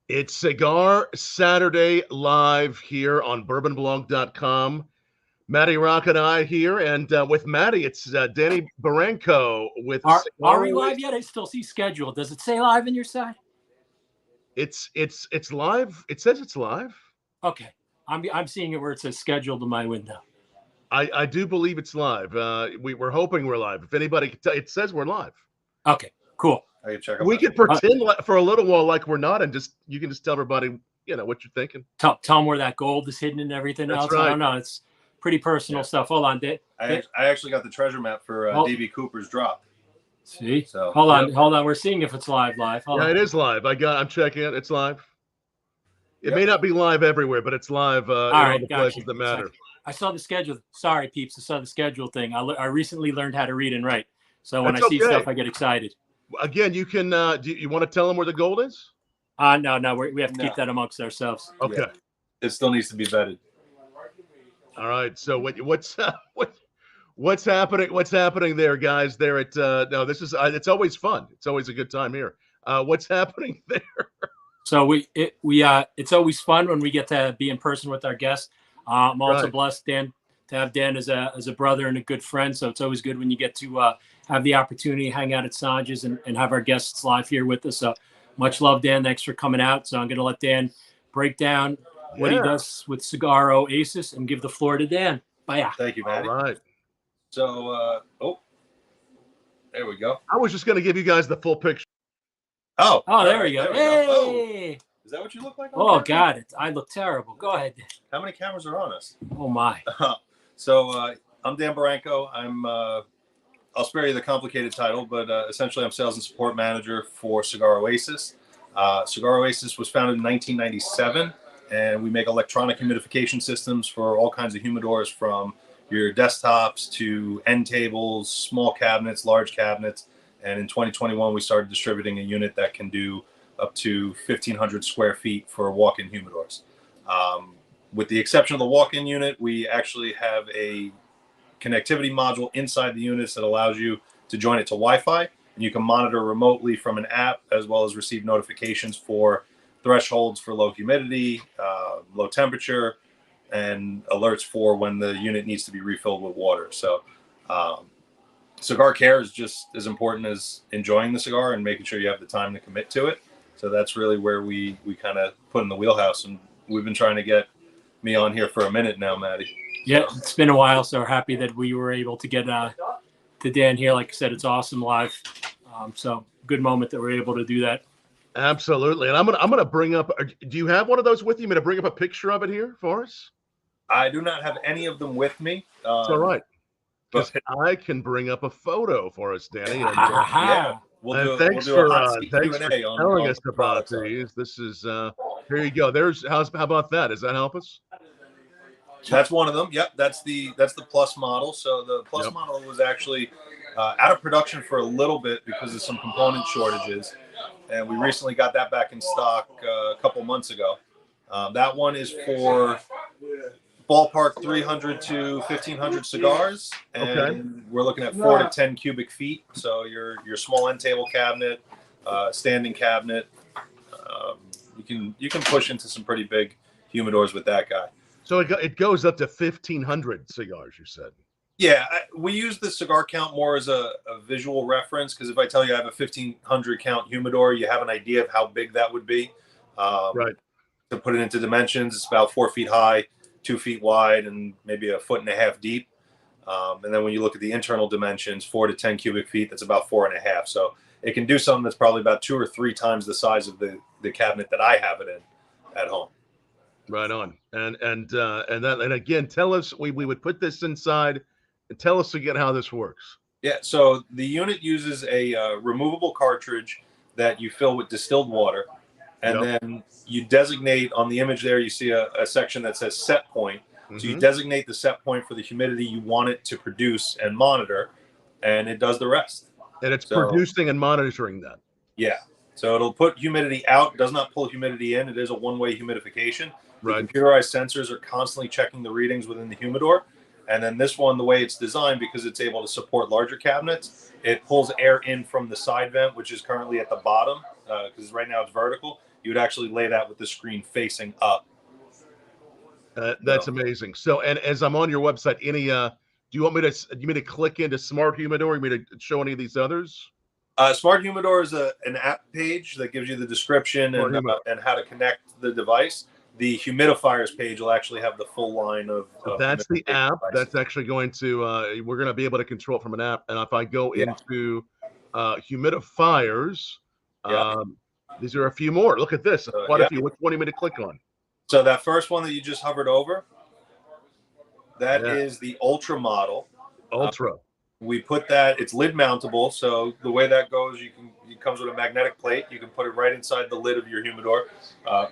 It's Cigar Saturday live here on bourbonblog.com. Matty Rock and I here, and with Matty, it's Danny Barranco with Are we live yet? I still see schedule. Does it say live in your side? It's live. It says it's live. Okay. I'm seeing it where it says scheduled in my window. I do believe it's live. We're hoping we're live. If anybody can tell, it says we're live. Okay, cool. I can check. We can pretend for a little while like we're not, and you can just tell everybody, what you're thinking. Tell them where that gold is hidden and everything else. Right. I don't know. It's pretty personal stuff. Hold on, I actually got the treasure map for DB Cooper's drop. See? So hold on. We're seeing if it's live. Hold on. It is live. I'm checking it. It's live. It may not be live everywhere, but it's live in all the places that matter. I saw the schedule. Sorry, peeps. I saw the schedule thing. I recently learned how to read and write. So when I see stuff, I get excited. Again, you can. Do you want to tell them where the gold is? No. We have to keep that amongst ourselves. Okay. Yeah. It still needs to be vetted. All right. So what's happening? What's happening there, guys? There at no. This is. It's always fun. It's always a good time here. What's happening there? So it's always fun when we get to be in person with our guests. I'm also blessed, Dan, to have Dan as a brother and a good friend. So it's always good when you get to have the opportunity to hang out at Sanj's and have our guests live here with us. So much love, Dan. Thanks for coming out. So I'm going to let Dan break down what he does with Cigar Oasis and give the floor to Dan. Bye. Thank you, Matty. All right. So, there we go. I was just going to give you guys the full picture. Oh, there we go. Hey. Oh. Is that what you look like? Oh, God. I look terrible. Go ahead. How many cameras are on us? Oh, my. So I'm Dan Barranco. I'll spare you the complicated title, but essentially I'm sales and support manager for Cigar Oasis. Cigar Oasis was founded in 1997, and we make electronic humidification systems for all kinds of humidors, from your desktops to end tables, small cabinets, large cabinets. And in 2021, we started distributing a unit that can do up to 1,500 square feet for walk-in humidors. With the exception of the walk-in unit, we actually have a connectivity module inside the units that allows you to join it to Wi-Fi. And you can monitor remotely from an app, as well as receive notifications for thresholds for low humidity, low temperature, and alerts for when the unit needs to be refilled with water. So cigar care is just as important as enjoying the cigar and making sure you have the time to commit to it. So that's really where we kind of put in the wheelhouse. And we've been trying to get me on here for a minute now, Matty. Yeah, it's been a while, so happy that we were able to get to Dan here. Like I said, it's awesome live. So good moment that we're able to do that. Absolutely. And I'm gonna bring up. Do you have one of those with you? I'm gonna bring up a picture of it here for us. I do not have any of them with me. It's all right. But I can bring up a photo for us, Danny. And, thanks for telling us about these. This is here you go. How about that? Does that help us? That's one of them. Yep, that's the Plus model. So the Plus model was actually out of production for a little bit because of some component shortages, and we recently got that back in stock a couple months ago. That one is for ballpark 300 to 1,500 cigars, and we're looking at 4 to 10 cubic feet. So your small end table cabinet, standing cabinet, you can push into some pretty big humidors with that guy. So it goes up to 1,500 cigars, you said. Yeah, we use the cigar count more as a visual reference, because if I tell you I have a 1,500 count humidor, you have an idea of how big that would be. Right. To put it into dimensions, it's about 4 feet high, 2 feet wide, and maybe 1.5 feet deep. And then when you look at the internal dimensions, 4 to 10 cubic feet, that's about 4.5. So it can do something that's probably about 2 or 3 times the size of the cabinet that I have it in at home. Right on. And again, tell us, we would put this inside, and tell us again how this works. Yeah, so the unit uses a removable cartridge that you fill with distilled water, and then you designate on the image there, you see a section that says set point. So you designate the set point for the humidity you want it to produce and monitor, and it does the rest. And it's producing and monitoring that. Yeah. So it'll put humidity out, does not pull humidity in. It is a one-way humidification. Right. The computerized sensors are constantly checking the readings within the humidor. And then this one, the way it's designed, because it's able to support larger cabinets, it pulls air in from the side vent, which is currently at the bottom, because right now it's vertical. You would actually lay that with the screen facing up. That's amazing. So, and as I'm on your website, any do you want me to click into Smart Humidor? You want me to show any of these others? Smart Humidor is an app page that gives you the description and how to connect the device. The humidifiers page will actually have the full line of that's the app. devices. That's actually going to we're going to be able to control it from an app. And if I go into humidifiers, these are a few more. Look at this. Quite a few. Which one do you want me to click on? So that first one that you just hovered over, that is the Ultra model. Ultra. We put that, it's lid mountable. So the way that goes, it comes with a magnetic plate. You can put it right inside the lid of your humidor.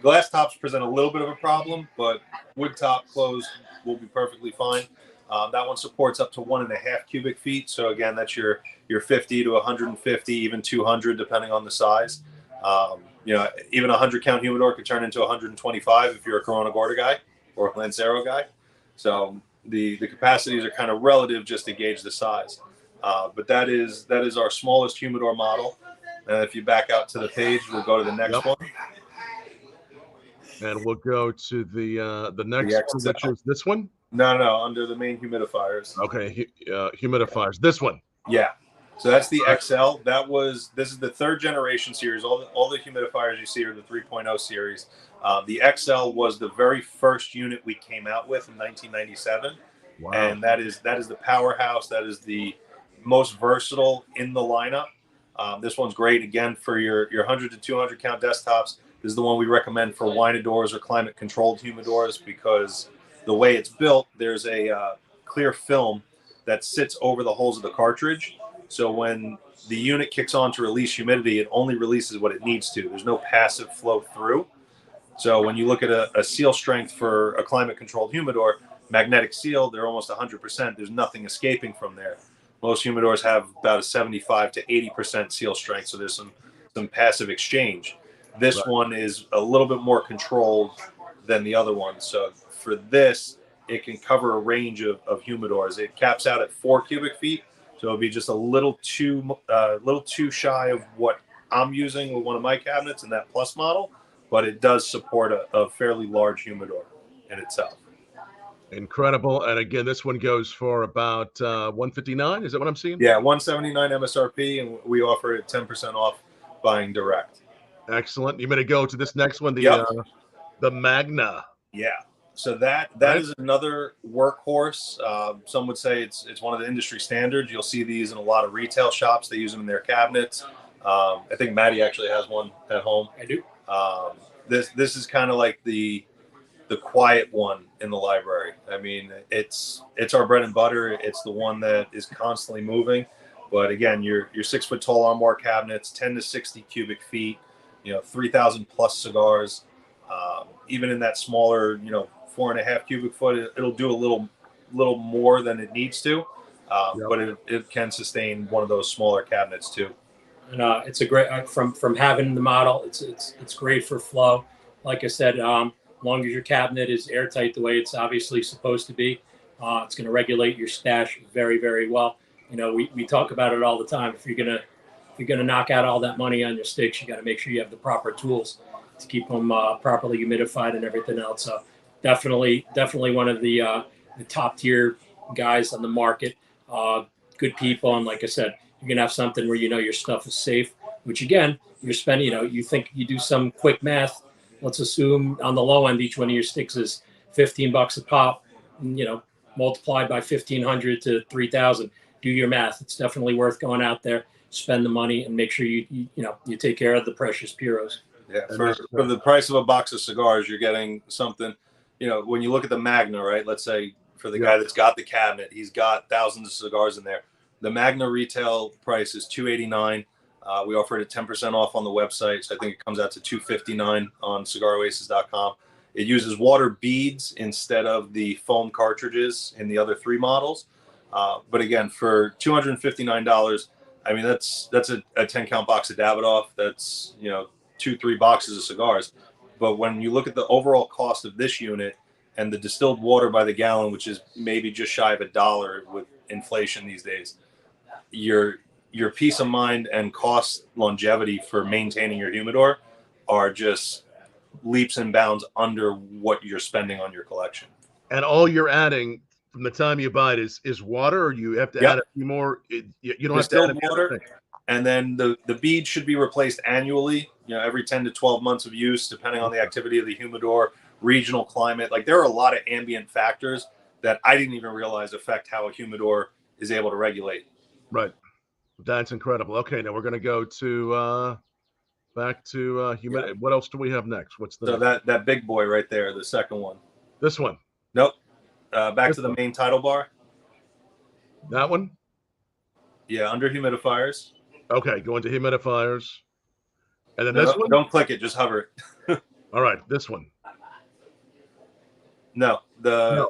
Glass tops present a little bit of a problem, but wood top closed will be perfectly fine. That one supports up to 1.5 cubic feet. So again, that's your 50 to 150, even 200, depending on the size. Even a 100 count humidor could turn into 125 if you're a Corona Gorda guy or a Lancero guy. So the capacities are kind of relative just to gauge the size. But that is our smallest humidor model. And if you back out to the page, we'll go to the next one. And we'll go to the next one, which is this one? No, under the main humidifiers. Okay, humidifiers. This one. Yeah. So that's the XL. This is the 3rd generation series. All the humidifiers you see are the 3.0 series. The XL was the very first unit we came out with in 1997. Wow. And that is the powerhouse. That is the most versatile in the lineup. This one's great, again, for your 100 to 200 count desktops. This is the one we recommend for wine-adors or climate-controlled humidors, because the way it's built, there's a clear film that sits over the holes of the cartridge. So when the unit kicks on to release humidity, it only releases what it needs to. There's no passive flow through. So when you look at a seal strength for a climate-controlled humidor, magnetic seal, they're almost 100%. There's nothing escaping from there. Most humidors have about a 75 to 80% seal strength, so there's some passive exchange. This one is a little bit more controlled than the other one. So for this, it can cover a range of humidors. It caps out at 4 cubic feet. So it'll be just a little too shy of what I'm using with one of my cabinets in that Plus model, but it does support a fairly large humidor in itself. Incredible. And again, this one goes for about $159. Is that what I'm seeing? Yeah, $179 MSRP, and we offer it 10% off buying direct. Excellent. You may to go to this next one, the Magna. Yeah. So that is another workhorse. Some would say it's one of the industry standards. You'll see these in a lot of retail shops. They use them in their cabinets. I think Matty actually has one at home. I do. This is kind of like the quiet one in the library. I mean, it's our bread and butter. It's the one that is constantly moving. But again, your 6 foot tall armoire cabinets, 10 to 60 cubic feet, 3,000 plus cigars. Even in that smaller, 4.5 cubic foot, it'll do a little more than it needs to, but it can sustain one of those smaller cabinets too. And it's a great from having the model. It's great for flow. Like I said, as long as your cabinet is airtight the way it's obviously supposed to be, it's going to regulate your stash very, very well. We talk about it all the time. If you're gonna knock out all that money on your sticks, you got to make sure you have the proper tools to keep them properly humidified and everything else. So definitely one of the top tier guys on the market. Good people, and like I said, you're gonna have something where your stuff is safe. Which again, you're spending. You think you do some quick math. Let's assume on the low end, each one of your sticks is $15 a pop. Multiplied by 1,500 to 3,000. Do your math. It's definitely worth going out there, spend the money, and make sure you take care of the precious puros. Yeah, for the price of a box of cigars, you're getting something. When you look at the Magna, right? Let's say for the guy that's got the cabinet, he's got thousands of cigars in there. The Magna retail price is $289. We offer it at 10% off on the website, so I think it comes out to $259 on CigarOasis.com. It uses water beads instead of the foam cartridges in the other 3 models. But again, for $259, I mean that's a 10 count box of Davidoff. That's 2-3 boxes of cigars. But when you look at the overall cost of this unit, and the distilled water by the gallon, which is maybe just shy of $1 with inflation these days, your peace of mind and cost longevity for maintaining your humidor are just leaps and bounds under what you're spending on your collection. And all you're adding from the time you buy it is water, or you have to add a few more? You don't distilled have to add water, and then the bead should be replaced annually, every 10 to 12 months of use, depending on the activity of the humidor, regional climate. Like, there are a lot of ambient factors that I didn't even realize affect how a humidor is able to regulate. Right. That's incredible. Okay, now we're going to go to back to humidity. What else do we have next? What's the that big boy right there, the second one? This one? Nope. Back to the main title bar. That one? Yeah, under humidifiers. Okay, go into humidifiers. And then this one? Don't click it, just hover it. All right, this one. No, the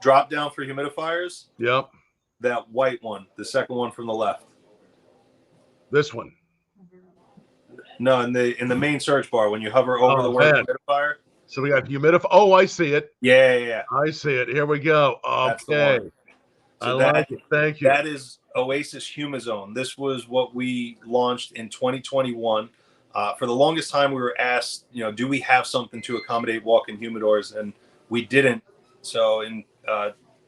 drop down for humidifiers. Yep. That white one, the second one from the left. This one. No, in the main search bar, when you hover over the word humidifier. So we got humidifier. Oh, I see it. Yeah. I see it. Here we go. Okay. So I like it. Thank you. That is Oasis Humizone. This was what we launched in 2021. For the longest time, we were asked, do we have something to accommodate walk-in humidors? And we didn't. So in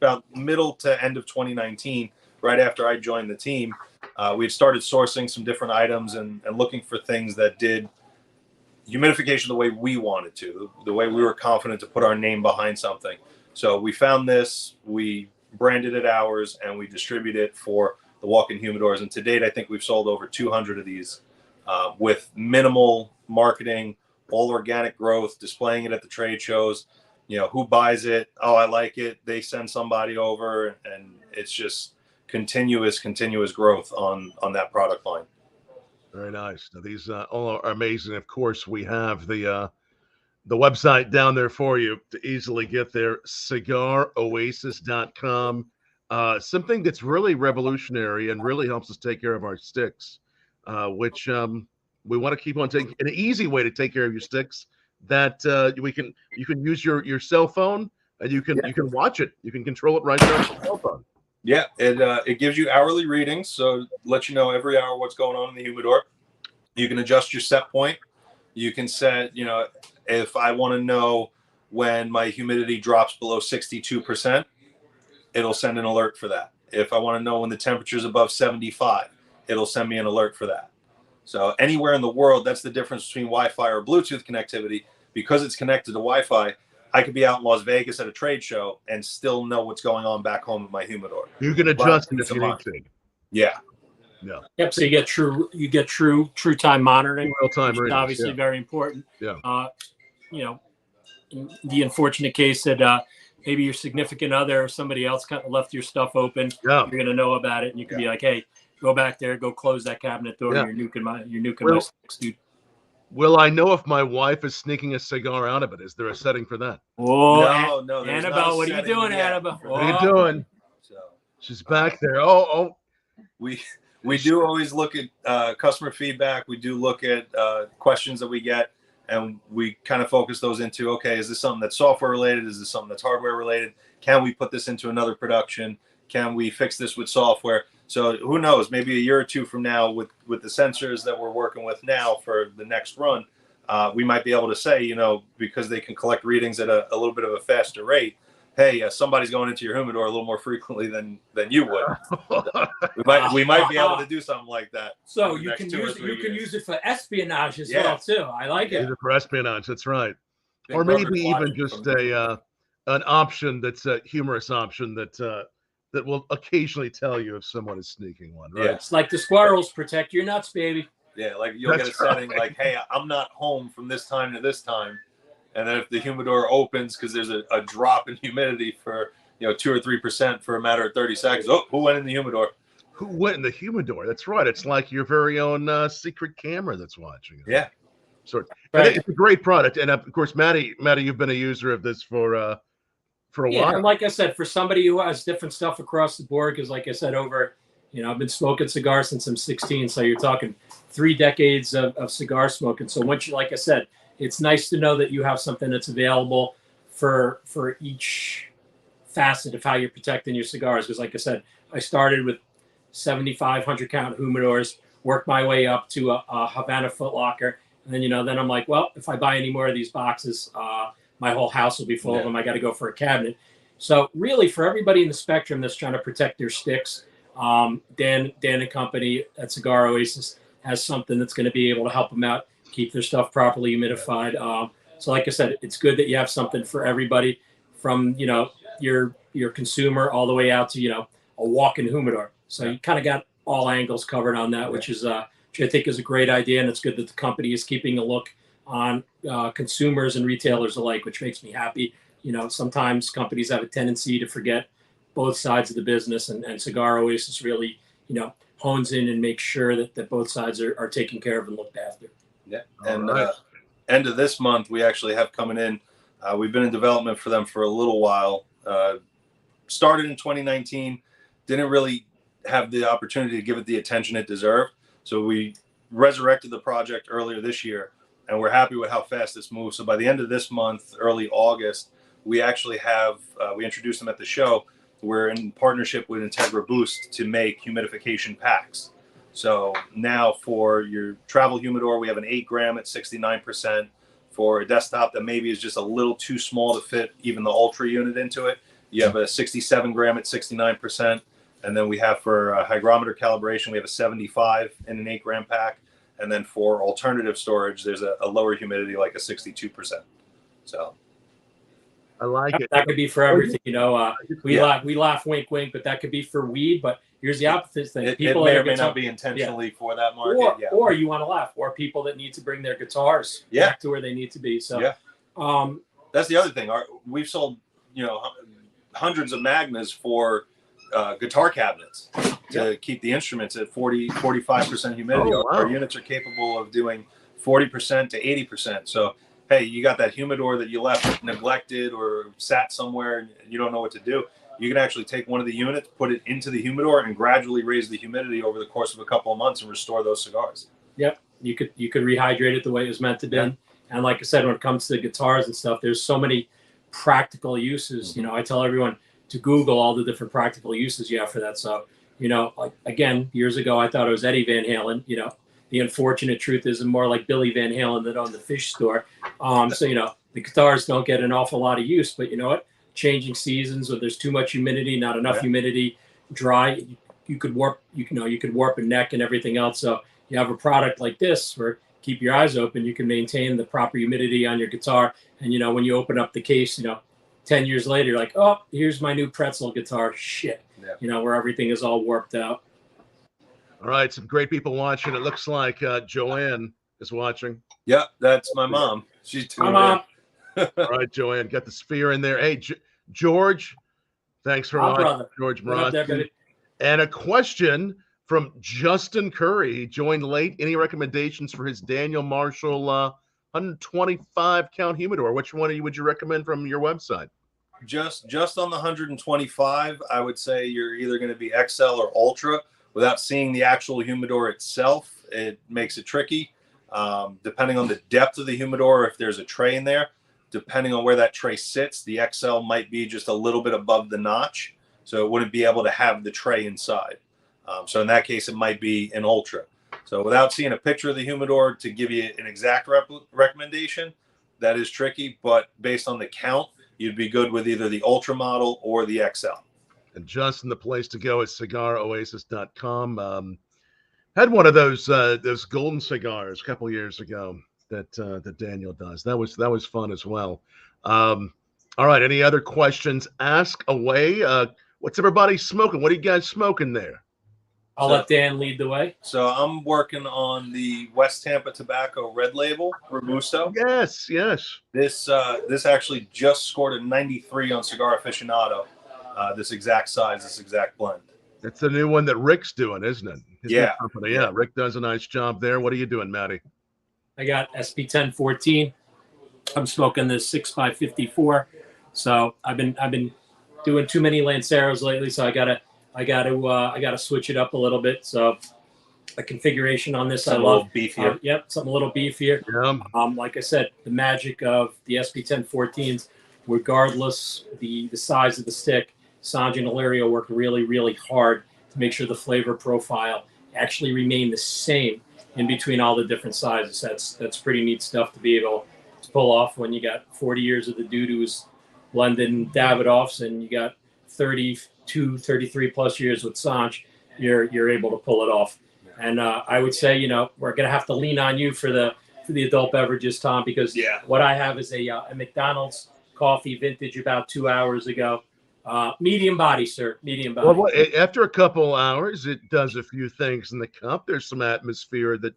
about middle to end of 2019, right after I joined the team, we had started sourcing some different items and looking for things that did humidification the way we wanted to, the way we were confident to put our name behind something. So we found this, we branded it ours, and we distribute it for the walk-in humidors. And to date, I think we've sold over 200 of these with minimal marketing, all organic growth, displaying it at the trade shows. Who buys it? Oh, I like it. They send somebody over, and it's just continuous growth on that product line. Very nice. Now, these all are amazing. Of course, we have the website down there for you to easily get there, cigaroasis.com. Something that's really revolutionary and really helps us take care of our sticks, which we want to keep on taking. An easy way to take care of your sticks that you can use your cell phone, and you can watch it. You can control it right there on your cell phone. Yeah, it gives you hourly readings, so let you know every hour what's going on in the humidor. You can adjust your set point. You can set, if I want to know when my humidity drops below 62%, it'll send an alert for that. If I want to know when the temperature is above 75, it'll send me an alert for that. So anywhere in the world, that's the difference between Wi-Fi or Bluetooth connectivity. Because it's connected to Wi-Fi, I could be out in Las Vegas at a trade show and still know what's going on back home with my humidor. You can adjust it if you need to. Yeah. Yep. So you get true time monitoring, real time, which is obviously very important. Yeah. In the unfortunate case that maybe your significant other or somebody else kind of left your stuff open, you're going to know about it, and you can be like, hey, go back there, go close that cabinet door. You're nuking my sticks, dude. Will I know if my wife is sneaking a cigar out of it? Is there a setting for that? Oh, no. Annabelle, what are you doing, Annabelle? What are you doing? She's back there. Oh. We do always look at customer feedback. We do look at questions that we get, and we kind of focus those into, okay, is this something that's software related? Is this something that's hardware related? Can we put this into another production? Can we fix this with software? So who knows, maybe a year or two from now with the sensors that we're working with now for the next run, we might be able to say, because they can collect readings at a little bit of a faster rate, hey, somebody's going into your humidor a little more frequently than you would. we might be able to do something like that. So you can use it for espionage as well too. I like it. Use it for espionage. That's right. Or maybe even just an option that's a humorous option that will occasionally tell you if someone is sneaking one. Right. Yeah. It's like the squirrels protect your nuts, baby. Yeah, like you'll get a setting like, hey, I'm not home from this time to this time. And then if the humidor opens because there's a drop in humidity for 2 or 3% for a matter of 30 seconds, who went in the humidor? Who went in the humidor? That's right. It's like your very own secret camera that's watching it. Yeah. So it's a great product, and of course, Matty, you've been a user of this for a while. And like I said, for somebody who has different stuff across the board, because like I said, I've been smoking cigars since I'm 16, so you're talking 3 decades of cigar smoking. So once like I said, it's nice to know that you have something that's available for each facet of how you're protecting your cigars. Because like I said, I started with 75, 100 count humidors, worked my way up to a Havana footlocker. And then, then I'm like, well, if I buy any more of these boxes, my whole house will be full of them. I got to go for a cabinet. So really for everybody in the spectrum that's trying to protect their sticks, Dan and company at Cigar Oasis has something that's going to be able to help them out, keep their stuff properly humidified. So like I said, it's good that you have something for everybody, from, your consumer all the way out to, a walk-in humidor. So you kind of got all angles covered on that, which is, which I think is a great idea. And it's good that the company is keeping a look on consumers and retailers alike, which makes me happy. Sometimes companies have a tendency to forget both sides of the business, and Cigar Oasis really, hones in and makes sure that both sides are taken care of and looked after. Yeah. And end of this month, we actually have coming in. We've been in development for them for a little while. Started in 2019, didn't really have the opportunity to give it the attention it deserved. So we resurrected the project earlier this year, and we're happy with how fast this moves. So by the end of this month, early August, we actually have, we introduced them at the show. We're in partnership with Integra Boost to make humidification packs. So now for your travel humidor, we have an 8 gram at 69%. For a desktop that maybe is just a little too small to fit even the Ultra unit into it, you have a 67 gram at 69%. And then we have for hygrometer calibration, we have a 75 in an 8 gram pack. And then for alternative storage, there's a lower humidity, like a 62%. So I like it. That could be for everything. We laugh, wink, wink, but that could be for weed. But here's the opposite thing. People may or may not be intentionally for that market. Or you want to laugh, or people that need to bring their guitars back to where they need to be. So that's the other thing. We've sold, hundreds of Magnas for guitar cabinets to keep the instruments at 45% humidity. Oh, wow. Our units are capable of doing 40% to 80%. So hey, you got that humidor that you left neglected or sat somewhere and you don't know what to do. You can actually take one of the units, put it into the humidor, and gradually raise the humidity over the course of a couple of months and restore those cigars. Yep, you could rehydrate it the way it was meant to be. Yeah. And like I said, when it comes to guitars and stuff, there's so many practical uses. I tell everyone to Google all the different practical uses you have for that. So, like again, years ago, I thought it was Eddie Van Halen. The unfortunate truth is more like Billy Van Halen that owned the fish store. So, the guitars don't get an awful lot of use, but you know what? Changing seasons, or there's too much humidity, not enough humidity, dry, you could warp a neck and everything else. So you have a product like this where keep your eyes open, you can maintain the proper humidity on your guitar. And, when you open up the case, 10 years later, you're like, oh, here's my new pretzel guitar. Shit. Yeah. Where everything is all warped out. All right. Some great people watching. It looks like Joanne is watching. Yeah, that's my mom. She's tuned in. All right, Joanne, got the sphere in there. Hey, George, thanks for watching. Brother. George Morosky. And a question from Justin Curry. He joined late. Any recommendations for his Daniel Marshall 125 count humidor? Which one would you recommend from your website? Just on the 125, I would say you're either going to be XL or Ultra. Without seeing the actual humidor itself, it makes it tricky. Depending on the depth of the humidor, if there's a tray in there, depending on where that tray sits, the XL might be just a little bit above the notch, so it wouldn't be able to have the tray inside. So in that case, it might be an Ultra. So without seeing a picture of the humidor to give you an exact recommendation, that is tricky. But based on the count, you'd be good with either the Ultra model or the XL. And Justin, the place to go is cigaroasis.com. Had one of those golden cigars a couple years ago that Daniel does. That was fun as well. All right. Any other questions? Ask away. What's everybody smoking? What are you guys smoking there? I'll let Dan lead the way. So I'm working on the West Tampa Tobacco Red Label Robusto. Yes. This actually just scored a 93 on Cigar Aficionado. This exact size, this exact blend. It's the new one that Rick's doing, isn't it? His yeah. Company. Yeah. Rick does a nice job there. What are you doing, Matty? I got SP 1014. I'm smoking this 6x54. So I've been doing too many Lanceros lately, so I gotta switch it up a little bit. So the configuration on this, something I love. Beefier. Yep, something a little beefier. Yeah. Like I said, the magic of the SP 1014s regardless the size of the stick, Sanj and Ilario worked really, really hard to make sure the flavor profile actually remained the same in between all the different sizes. That's pretty neat stuff to be able to pull off when you got 40 years of the dude who's blending Davidoffs, and you got 32, 33 plus years with Sanj. You're able to pull it off. And I would say, we're going to have to lean on you for the adult beverages, Tom, because what I have is a McDonald's coffee vintage about 2 hours ago. Medium body, sir. Medium body. Well, after a couple hours, it does a few things in the cup. There's some atmosphere that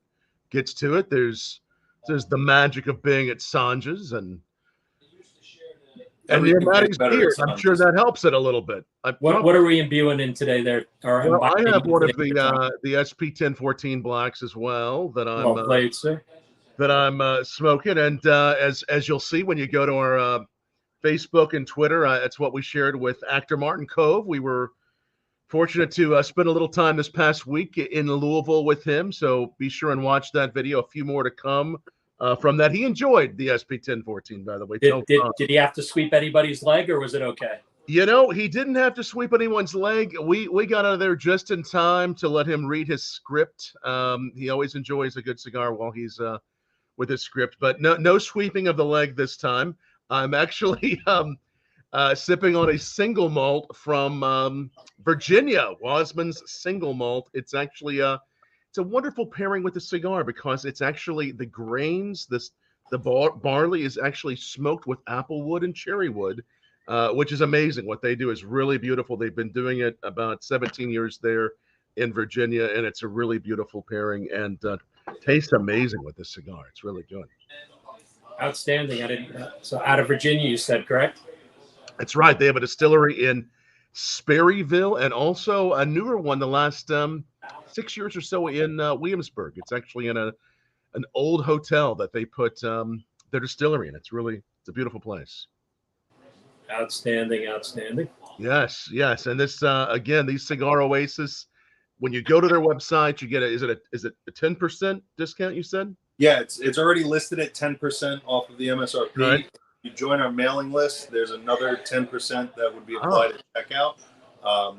gets to it. There's the magic of being at Sanj's and near Matty's beer. I'm sure that helps it a little bit. What are we imbuing in today there? Well, I have one of the SP 1014 blacks as well that I'm well played, sir. That I'm smoking, and as you'll see when you go to our Facebook and Twitter, that's what we shared with actor Martin Cove. We were fortunate to spend a little time this past week in Louisville with him, so be sure and watch that video. A few more to come from that. He enjoyed the SP 1014, by the way. Did he have to sweep anybody's leg, or was it okay? He didn't have to sweep anyone's leg. We got out of there just in time to let him read his script. He always enjoys a good cigar while he's with his script, but no sweeping of the leg this time. I'm actually sipping on a single malt from Virginia, Wasman's single malt. It's actually it's a wonderful pairing with the cigar because it's actually the grains. The barley is actually smoked with apple wood and cherry wood, which is amazing. What they do is really beautiful. They've been doing it about 17 years there in Virginia, and it's a really beautiful pairing and tastes amazing with this cigar. It's really good. Outstanding. So out of Virginia, you said, correct? That's right. They have a distillery in Sperryville and also a newer one the last 6 years or so in Williamsburg. It's actually in an old hotel that they put their distillery in. It's a beautiful place. Outstanding. Yes. And this again, these Cigar Oasis, when you go to their website, you get is it a 10% discount, you said? Yeah, it's already listed at 10% off of the MSRP. Right. You join our mailing list, there's another 10% that would be applied at checkout.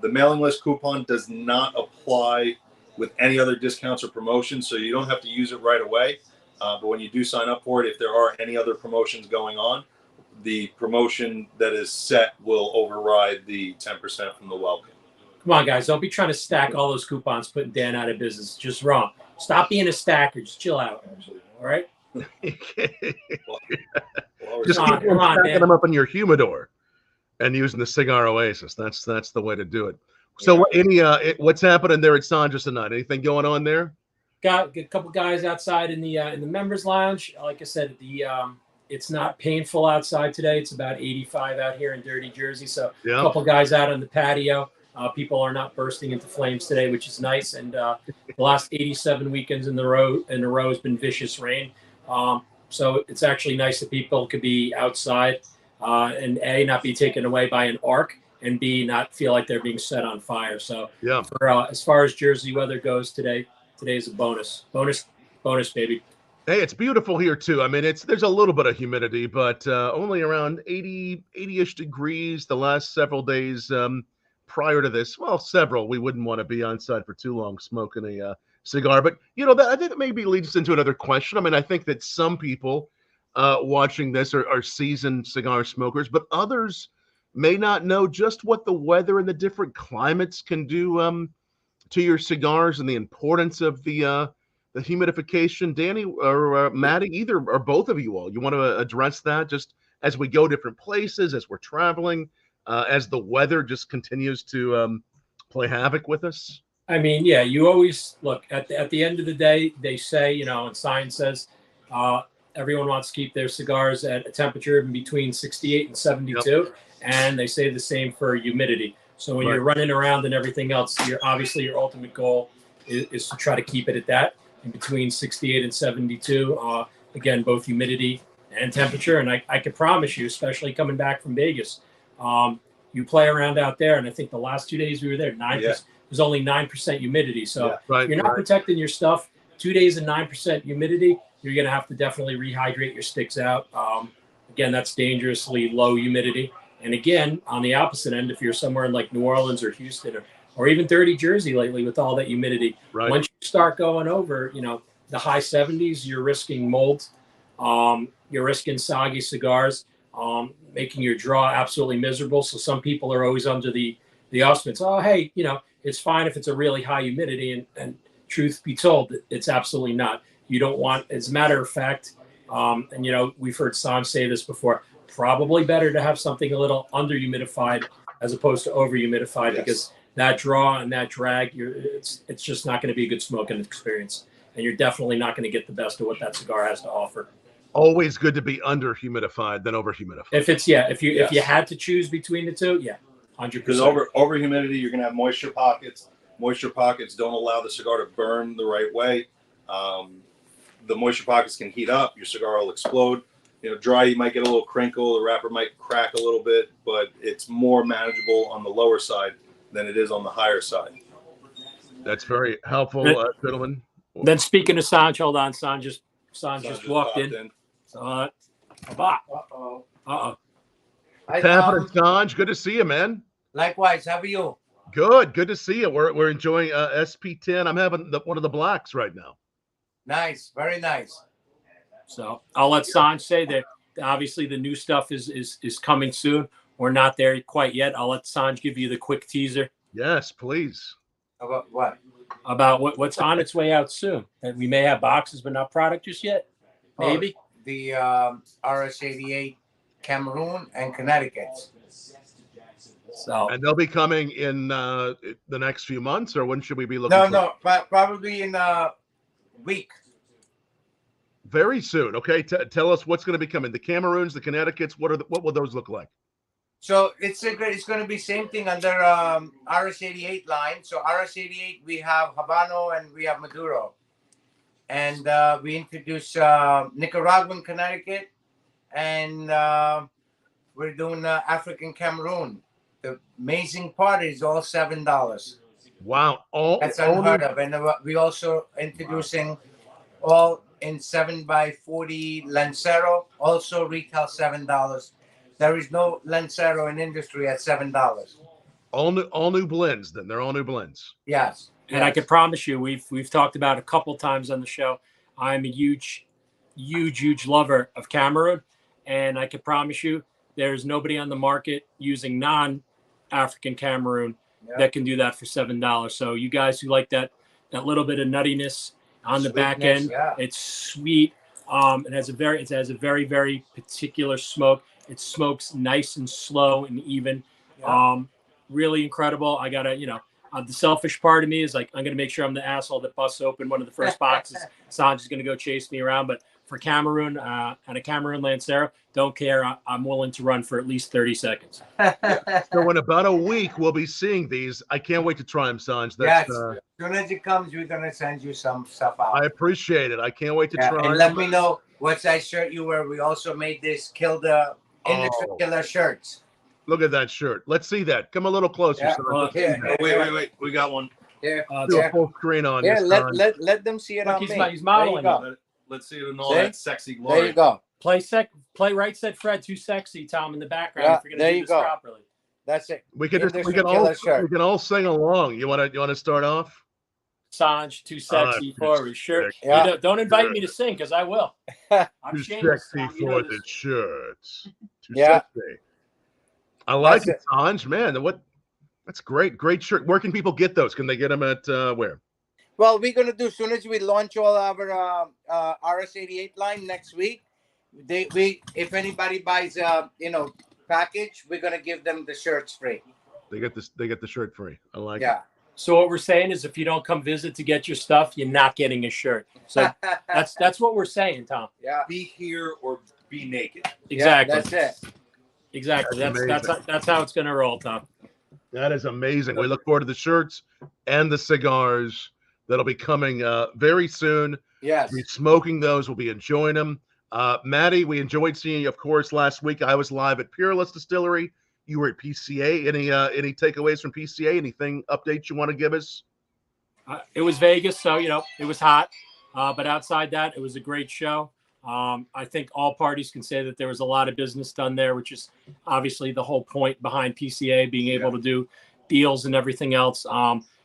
The mailing list coupon does not apply with any other discounts or promotions, so you don't have to use it right away. But when you do sign up for it, if there are any other promotions going on, the promotion that is set will override the 10% from the welcome. Come on, guys. Don't be trying to stack all those coupons, putting Dan out of business. It's just wrong. Stop being a stacker. Just chill out. All right? Just keep stacking them up in your humidor and using the Cigar Oasis. That's the way to do it. So what's happening there at Sanj's tonight? Anything going on there? Got a couple guys outside in the members lounge. Like I said, it's not painful outside today. It's about 85 out here in dirty Jersey. So a couple guys out on the patio. People are not bursting into flames today, which is nice. And the last 87 weekends in a row has been vicious rain. So it's actually nice that people could be outside and A, not be taken away by an arc, and B, not feel like they're being set on fire. So as far as Jersey weather goes today is a bonus, baby. Hey, it's beautiful here too. I mean, there's a little bit of humidity, but only around 80-ish degrees the last several days. Prior to this, we wouldn't want to be on site for too long smoking a cigar. But, I think that maybe leads us into another question. I mean, I think that some people watching this are seasoned cigar smokers, but others may not know just what the weather and the different climates can do to your cigars and the importance of the humidification. Danny or Matty, either or both of you all, you want to address that just as we go different places, as we're traveling? As the weather just continues to play havoc with us? I mean, yeah, you always look at the end of the day, they say, and science says everyone wants to keep their cigars at a temperature in between 68 and 72. And they say the same for humidity. So when you're running around and everything else, your ultimate goal is to try to keep it at that in between 68 and 72. Again, both humidity and temperature. And I can promise you, especially coming back from Vegas, you play around out there, and I think the last 2 days we were there, 9%. There's only 9% humidity. So if you're not protecting your stuff, 2 days and 9% humidity, you're going to have to definitely rehydrate your sticks out. Again, that's dangerously low humidity. And again, on the opposite end, if you're somewhere in like New Orleans or Houston or even dirty Jersey lately with all that humidity, once you start going over, the high 70s, you're risking mold. You're risking soggy cigars, making your draw absolutely miserable. So some people are always under the auspice, oh, hey, it's fine if it's a really high humidity. And truth be told, it's absolutely not. You don't want, as a matter of fact, and we've heard Sanj say this before, probably better to have something a little under humidified as opposed to over humidified, because that draw and that drag, it's just not going to be a good smoking experience. And you're definitely not going to get the best of what that cigar has to offer. Always good to be under humidified than over humidified. If you had to choose between the two, 100%. Because over humidity, you're going to have moisture pockets. Moisture pockets don't allow the cigar to burn the right way. The moisture pockets can heat up. Your cigar will explode. Dry, you might get a little crinkle. The wrapper might crack a little bit, but it's more manageable on the lower side than it is on the higher side. That's very helpful, gentlemen. Then speaking of Sanj, hold on, Sanj just walked in. Uh-oh. Happening, Sanj. Good to see you, man. Likewise. How are you? Good to see you. We're enjoying SP10. I'm having one of the blacks right now. Nice, very nice. So I'll let Sanj say that obviously the new stuff is coming soon. We're not there quite yet. I'll let Sanj give you the quick teaser. Yes, please. About what? About what's on its way out soon. And we may have boxes, but not product just yet. Maybe. The RS88 Cameroon and Connecticut. So, and they'll be coming in the next few months, or when should we be looking? No, probably in a week. Very soon. Okay, tell us what's going to be coming. The Cameroons, the Connecticut's. What will those look like? So it's going to be same thing under RS88 line. So RS88, we have Habano and we have Maduro, and we introduce Nicaraguan Connecticut, and we're doing African Cameroon. The amazing part is all $7. Wow, that's unheard of. And we also introducing all in 7x40 Lancero, also retail $7. There is no Lancero in industry at $7. All new blends. Then they're all new blends. Yes. And I can promise you, we've talked about a couple times on the show. I'm a huge lover of Cameroon, and I can promise you, there's nobody on the market using non-African Cameroon that can do that for $7. So you guys who like that little bit of nuttiness on the back end, it's sweet. It has a very, very particular smoke. It smokes nice and slow and even. Really incredible. I gotta, the selfish part of me is like, I'm gonna make sure I'm the asshole that busts open one of the first boxes. Sanj is gonna go chase me around, but for Cameroon and a Cameroon Lancero, don't care. I'm willing to run for at least 30 seconds. So in about a week, we'll be seeing these. I can't wait to try them, Sanj. Yes. As soon as it comes, we're going to send you some stuff out. I appreciate it. I can't wait to try and let me know what size shirt you wear. We also made this Kill the Industry Killer shirts. Look at that shirt. Let's see that. Come a little closer. Wait. We got one. Here. Do a full screen on this. Let them see it on me. He's modeling. Let's see it in all that sexy glory. There you go. Play right said Fred, too sexy, Tom, in the background. Yeah, if you're gonna do this properly. That's it. We can all sing along. You want to start off? Sanj, too sexy for his shirt. Yeah. Don't invite me to sing because I will. I'm too sexy for the shirts. Too sexy. I like it, Sanj. Man, that's great. Great shirt. Where can people get those? Can they get them at where? Well, we're going to do, as soon as we launch all our RS88 line next week, if anybody buys package, we're going to give them the shirts free. They get the shirt free. I like it. Yeah. So what we're saying is if you don't come visit to get your stuff, you're not getting a shirt. So that's what we're saying, Tom. Yeah. Be here or be naked. Exactly. Yeah, that's it. Exactly. That's how it's going to roll, Tom. That is amazing. We look forward to the shirts and the cigars that'll be coming very soon. Yes. We'll be smoking those. We'll be enjoying them. Matty, we enjoyed seeing you, of course, last week. I was live at Peerless Distillery. You were at PCA. Any takeaways from PCA? Anything updates you want to give us? It was Vegas, so it was hot. But outside that, it was a great show. I think all parties can say that there was a lot of business done there, which is obviously the whole point behind PCA being able to do deals and everything else.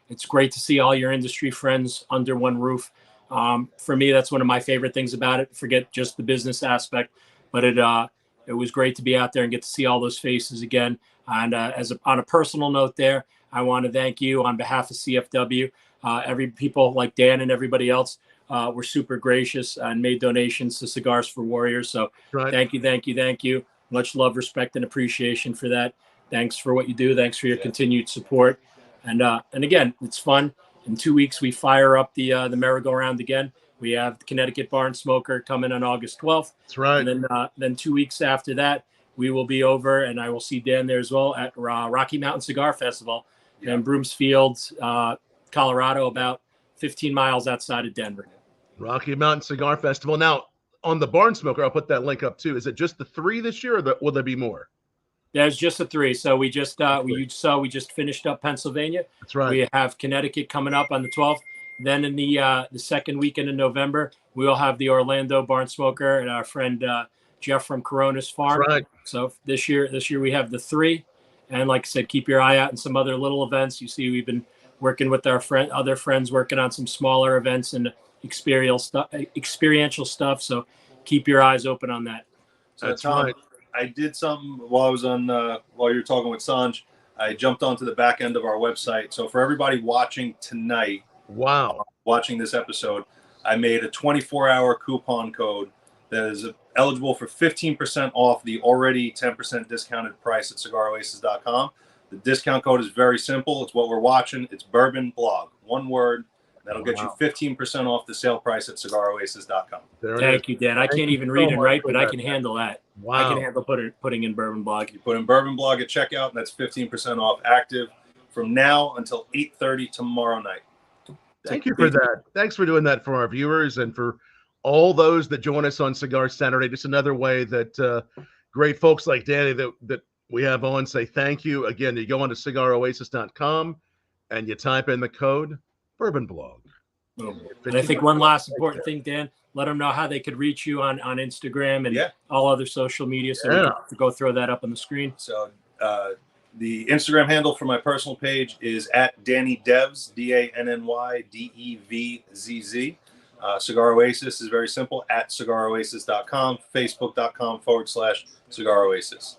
It's great to see all your industry friends under one roof. For me, that's one of my favorite things about it. Forget just the business aspect, but it was great to be out there and get to see all those faces again. And on a personal note there, I want to thank you on behalf of CFW. Every people like Dan and everybody else were super gracious and made donations to Cigars for Warriors. So thank you. Much love, respect, and appreciation for that. Thanks for what you do. Thanks for your continued support. And again, it's fun. In 2 weeks, we fire up the merry-go-round again. We have the Connecticut Barn Smoker coming on August 12th. That's right. And then 2 weeks after that, we will be over, and I will see Dan there as well at Rocky Mountain Cigar Festival in Broomfield, Colorado, about 15 miles outside of Denver. Rocky Mountain Cigar Festival. Now, on the Barn Smoker, I'll put that link up too. Is it just the 3 this year, or will there be more? There's just the 3. So we just we just finished up Pennsylvania. That's right. We have Connecticut coming up on the 12th. Then in the second weekend in November, we will have the Orlando Barn Smoker and our friend Jeff from Corona's Farm. That's right. So this year we have the 3, and like I said, keep your eye out in some other little events. You see, we've been working with our other friends, working on some smaller events and experiential stuff. So keep your eyes open on that. So that's Tom, right. I did something while I was on while you were talking with Sanj. I jumped onto the back end of our website. So for everybody watching tonight, watching this episode, I made a 24-hour coupon code that is eligible for 15% off the already 10% discounted price at cigaroasis.com. The discount code is very simple. It's what we're watching. It's Bourbon Blog. One word. That'll get you 15% off the sale price at cigaroasis.com. Thank you, Dan. I can't even read and write, but I can handle that. Wow. I can handle putting in Bourbon Blog. You put in Bourbon Blog at checkout, and that's 15% off, active from now until 8:30 tomorrow night. Thank you for that. Thanks for doing that for our viewers and for all those that join us on Cigar Saturday. Just another way that great folks like Danny that we have on say thank you. Again, you go on to cigaroasis.com and you type in the code Bourbon Blog. And I think one last important thing, Dan, let them know how they could reach you on Instagram and all other social media. So we can go throw that up on the screen. So the Instagram handle for my personal page is at Danny Devs, DANNYDEVZZ. Cigar Oasis is very simple, at cigaroasis.com, facebook.com/Cigar Oasis.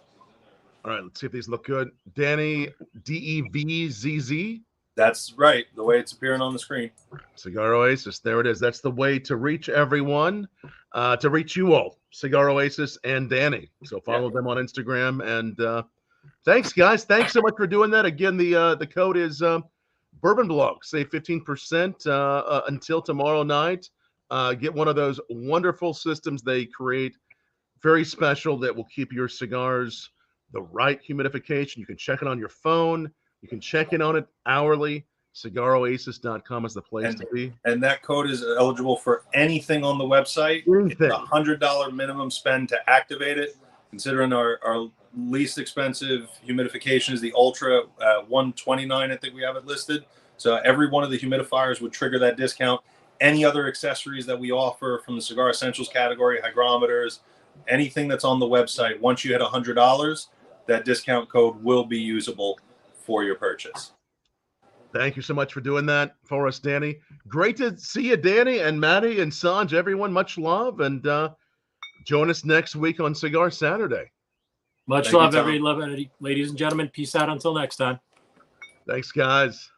All right, let's see if these look good. Danny, DEVZZ. That's right, the way it's appearing on the screen. Cigar Oasis, there it is. That's the way to reach everyone, to reach you all, Cigar Oasis and Danny. So follow them on Instagram. And thanks, guys. Thanks so much for doing that. Again, the code is Bourbon Blog. Save 15% until tomorrow night. Get one of those wonderful systems they create, very special, that will keep your cigars the right humidification. You can check it on your phone. You can check in on it hourly. Cigaroasis.com is the place to be. And that code is eligible for anything on the website. It's a $100 minimum spend to activate it. Considering our least expensive humidification is the Ultra, $129, I think we have it listed. So every one of the humidifiers would trigger that discount. Any other accessories that we offer from the Cigar Essentials category, hygrometers, anything that's on the website, once you hit $100, that discount code will be usable for your purchase. Thank you so much for doing that for us, Danny. Great to see you, Danny and Matty and Sanj. Everyone, much love, and join us next week on Cigar Saturday. Much love, everybody, ladies and gentlemen. Peace out until next time. Thanks, guys.